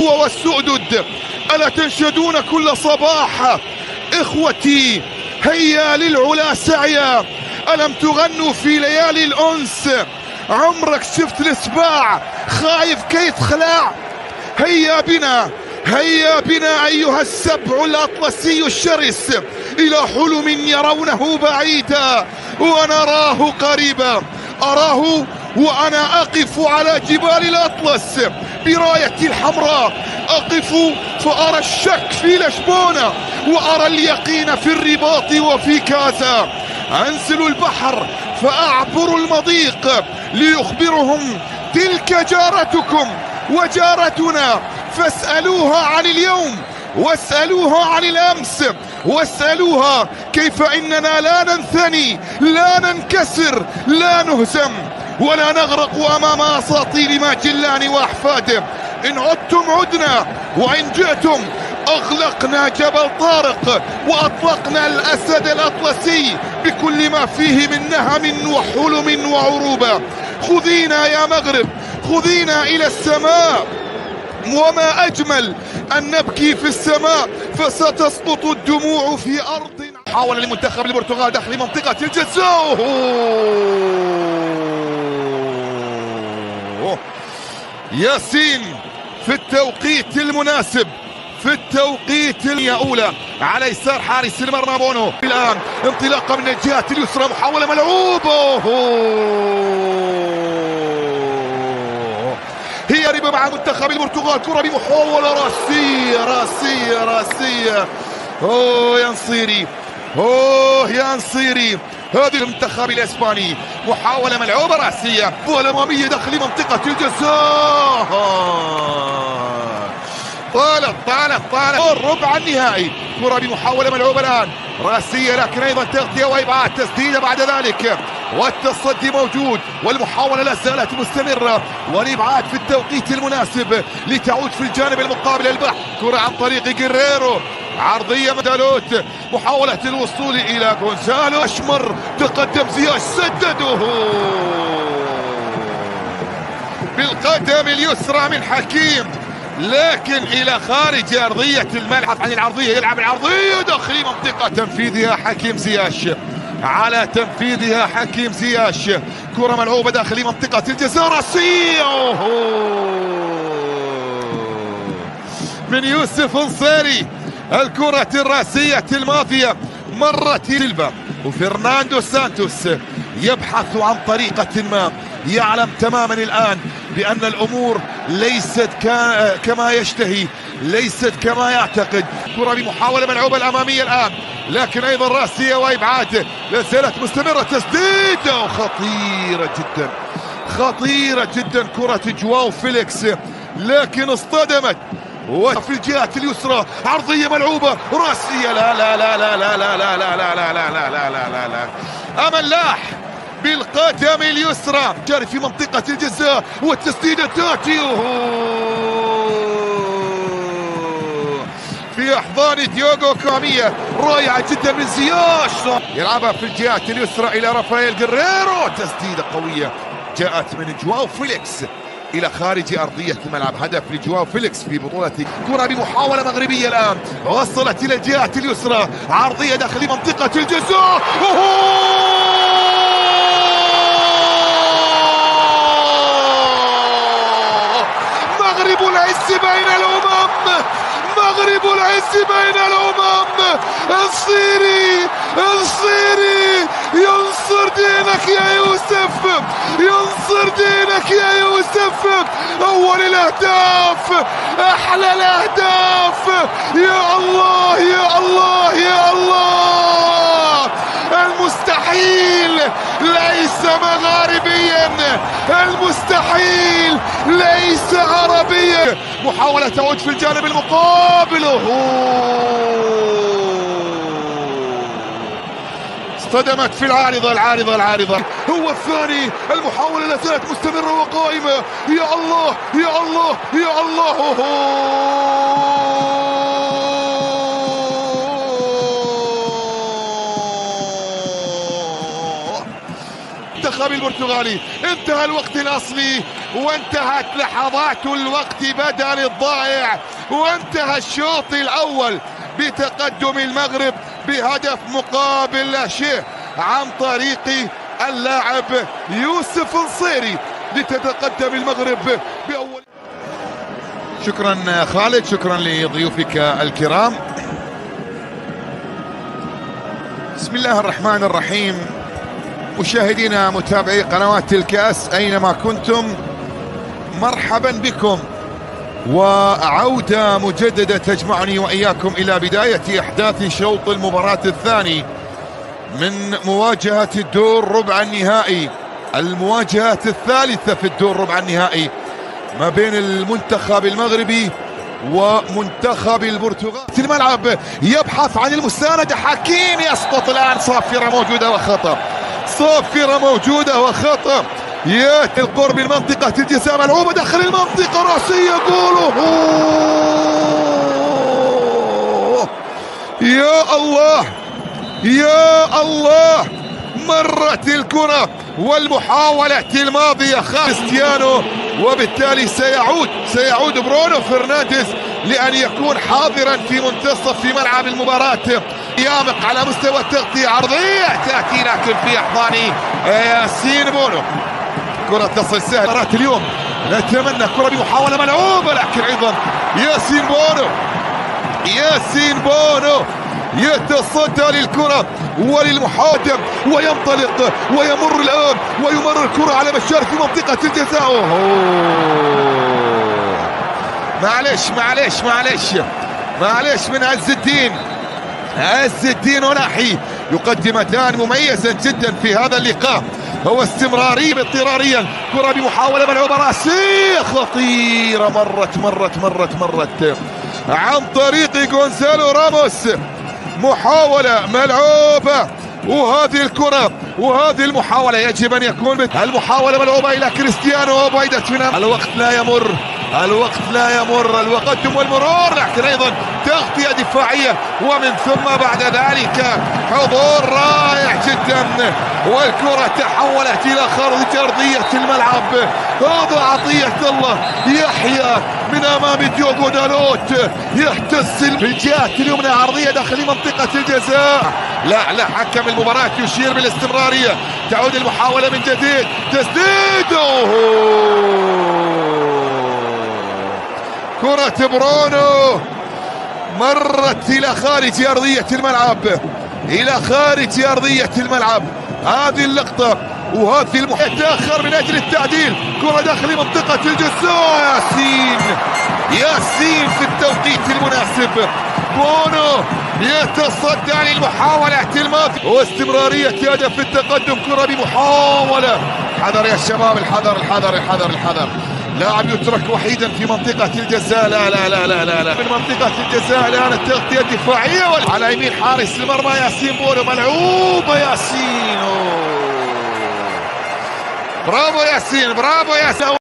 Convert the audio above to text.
هو والسؤدد. ألا تنشدون كل صباح إخوتي هيا للعلا سعيا؟ ألم تغنوا في ليالي الأنس؟ عمرك شفت السباع خايف كي تخلع؟ هيا بنا هيا بنا أيها السبع الأطلسي الشرس إلى حلم يرونه بعيدا ونراه قريبا. أراه وأنا أقف على جبال الأطلس برايتي الحمراء، أقف فأرى الشك في لشبونة وأرى اليقين في الرباط وفي كازا. أنزل البحر فأعبر المضيق ليخبرهم تلك جارتكم وجارتنا، فاسألوها عن اليوم واسألوها عن الأمس واسألوها كيف إننا لا ننثني لا ننكسر لا نهزم ولا نغرق أمام أساطيل ماجلان وأحفاده. إن عدتم عدنا وإن جئتم أغلقنا جبل طارق وأطلقنا الأسد الأطلسي بكل ما فيه من نهم وحلم وعروبة. خذينا يا مغرب خذينا إلى السماء، وما أجمل أن نبكي في السماء فستسقط الدموع في أرض. حاول لمنتخب البرتغال داخل منطقة الجزاء. ياسين في التوقيت المناسب في التوقيت الأولى على يسار حارس المرمى بونو. الآن انطلاقة من الجهة اليسرى، محاولة ملعوبة هي ربا مع منتخب البرتغال. كرة بمحاولة راسية. اوه يا نصيري يا نصيري. هذه المنتخب الاسباني محاولة ملعوبة راسية والأمامية داخل منطقة الجزاء. طالت الربع النهائي. كرة بمحاولة ملعوبة الآن راسية، لكن أيضا تغطية وإبعاد، تسديدة بعد ذلك والتصدي موجود والمحاولة لا زالت مستمرة والإبعاد في التوقيت المناسب لتعود في الجانب المقابل البحث. كرة عن طريق جيريرو، عرضية من دالوت، محاولة الوصول إلى غونزالو أشمر، تقدم زياش، سدده بالقدم اليسرى من حكيم، لكن إلى خارج أرضية الملعب. عن العرضية، يلعب العرضية داخل منطقة تنفيذها حكيم زياش، على تنفيذها حكيم زياش. كرة ملعوبة داخل منطقة الجزاء راسية من يوسف نصيري. الكرة الراسية الماضية مرت سيلفا وفرناندو سانتوس يبحث عن طريقة ما، يعلم تماما الآن بأن الأمور ليست كما يشتهي، ليست كما يعتقد. كرة بمحاولة ملعوبة الأمامية الآن، لكن أيضا راسية وإبعاد لا زالت مستمرة، تسديدة خطيرة جدا كرة جواو فيليكس، لكن اصطدمت وفي الجهة اليسرى. عرضية ملعوبة راسية، لا أمل لاح بالقدم اليسرى جاري في منطقة الجزاء والتسديدة تاتي في أحضان ديوغو كامية، رائعة جدا من زياش، يلعبها في الجهة اليسرى إلى رافائيل جيريرو، تسديدة قوية جاءت من جواو فيليكس إلى خارج أرضية الملعب. هدف لجواو فيليكس في بطولة. كرة بمحاولة مغربية الآن وصلت إلى الجهة اليسرى، عرضية داخل منطقة الجزاء. مغرب العز بين الأمم، مغرب العز بين الأمم. الصيري ينصر دينك يا يوسف، ينصر دينك يا يوسف. أول الأهداف، أحلى الأهداف، يا الله يا الله يا الله. المستحيل ليس مغاربيا، المستحيل ليس عربيا. محاولة تعود في الجانب المقابل، اصطدمت في العارضة. هو الثاني، المحاولة لا زالت مستمرة وقائمة. يا الله يا الله يا الله. المنتخب البرتغالي انتهى الوقت الأصلي وانتهت لحظات الوقت بدل الضائع، وانتهى الشوط الأول بتقدم المغرب بهدف مقابل لا شيء عن طريق اللاعب يوسف نصيري لتتقدم المغرب بأول. شكرا خالد، شكرا لضيوفك الكرام. بسم الله الرحمن الرحيم. مشاهدينا متابعي قنوات الكأس أينما كنتم، مرحبا بكم وعودة مجددة تجمعني وإياكم إلى بداية أحداث شوط المباراة الثاني من مواجهة الدور ربع النهائي، المواجهة الثالثة في الدور ربع النهائي ما بين المنتخب المغربي ومنتخب البرتغال. في الملعب يبحث عن المساندة، حكيم يسقط الآن، صافرة موجودة وخطأ، صافرة موجودة وخطأ. ياتي القرب من منطقة الجزاء، ملعوبة داخل المنطقة، رأسية، جول. يا الله يا الله، مرت الكرة والمحاولة الماضية كريستيانو، وبالتالي سيعود برونو فرنانديز لأن يكون حاضرا في منتصف في ملعب المباراة. يامق على مستوى التغطية، عرضية تأتي لكن في أحضان ياسين بونو. كرة تصل سهل مباراة اليوم، نتمنى كرة بمحاولة ملعوبة لكن أيضا ياسين بونو يتصدى للكرة وللمحاولة وينطلق ويمر الآن ويمر الكرة على مشارف في منطقة الجزاء. معلش من عز الدين وناحي يقدمتان مميزا جدا في هذا اللقاء، هو استمرارية اضطراريا. كرة بمحاولة ملعوبة راسية خطيرة، مرت عن طريق غونزالو راموس، محاولة ملعوبة، وهذه الكرة وهذه المحاولة يجب أن يكون المحاولة ملعوبة إلى كريستيانو وبعيدت منها. الوقت لا يمر، التقدم والمرور، لكن أيضا تغطية دفاعية، ومن ثم بعد ذلك حضور رائع جدا، والكرة تحولت إلى خارج أرضية الملعب. هذا عطية الله يحيى من أمام ديوغو دالوت، يهتز في الجهة اليمنى، عرضية داخل منطقة الجزاء. لا حكم المباراة يشير بالاستمرارية. تعود المحاولة من جديد، تسديد، كرة برونو مرت إلى خارج أرضية الملعب، هذه اللقطة وهذه المحاولة تأخر من أجل التعديل. كرة داخل منطقة الجزاء، ياسين في التوقيت المناسب. بونو يتصدى للمحاولة الماضية واستمرارية هدف التقدم. كرة بمحاولة، حذر يا شباب، الحذر. لاعب يترك وحيدا في منطقة الجزاء، لا من منطقة الجزاء الآن التغطية الدفاعية على يمين حارس المرمى ياسين بونو، ملعوبة ياسين. برافو ياسين.